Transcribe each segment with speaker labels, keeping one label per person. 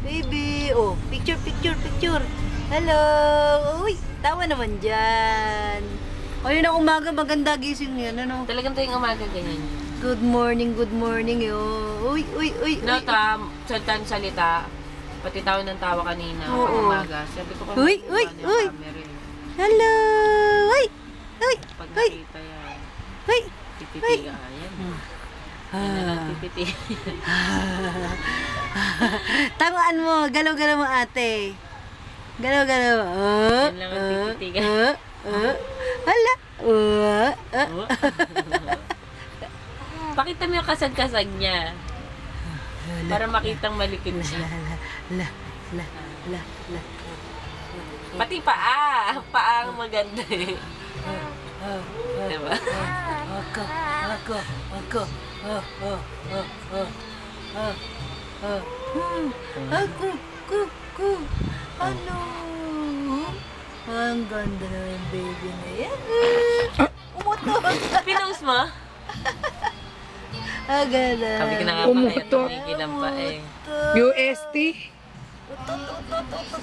Speaker 1: Baby. Oh, picture, picture, picture. Hello. Uy, tawa naman dyan. Ayun na umaga, maganda gising yan. Ano?
Speaker 2: Talagang tuwing umaga ganyan.
Speaker 1: Good morning, yo. Uy, uy, uy.
Speaker 2: No, salita. Pati tawa ng tawa kanina.
Speaker 1: Oo.
Speaker 2: Umaga. Sabi ko pa.
Speaker 1: Uy, uy, uy. Hello. Uy. Uy.
Speaker 2: Pag
Speaker 1: Uy.
Speaker 2: nakita yan.
Speaker 1: Uy.
Speaker 2: Tititi. Yan. Yan na lang tititi.
Speaker 1: Tamaan mo. Galaw-galaw mo ate. Galaw-galaw.
Speaker 2: Yan lang ang tititi.
Speaker 1: Hala.
Speaker 2: Pakita mo yung kasag-kasag niya. Para makitang malikid siya.
Speaker 1: La.
Speaker 2: Pati paa. Paa ang maganda eh. Diba?
Speaker 1: Ako. Ano? Ang ganda na yung baby na yan. Umutot.
Speaker 2: Pinost mo?
Speaker 1: Ang ganda.
Speaker 2: Sabi ko na nga pa kaya tumigilan pa eh.
Speaker 3: UST?
Speaker 1: Utot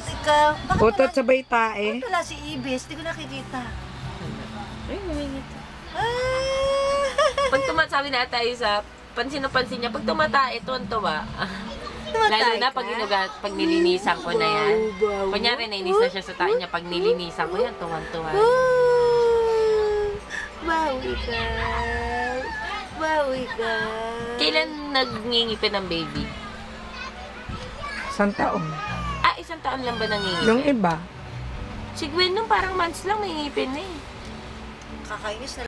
Speaker 1: ikaw.
Speaker 3: Utot sabay tae.
Speaker 1: Wala si Ibis. Di ko nakikita.
Speaker 2: Ay, namingit.
Speaker 1: Ah!
Speaker 2: Pag sabi na tayo sa pansin na pansin niya, pag tumatae, tuwan-tuwa. Lalo na pag nilinisan ko na yan. Kunyari, nainis na siya sa tae niya. Pag nilinisan ko yan, tuwan-tuwa.
Speaker 1: Bawi ka. Bawi ka.
Speaker 2: Kailan nagngingipin ng baby?
Speaker 3: Isang taon.
Speaker 2: Ah, 1 taon lang ba nangingipin?
Speaker 3: Yung iba,
Speaker 2: Si Gwen nung parang months lang nangingipin na eh.
Speaker 1: Kakainis na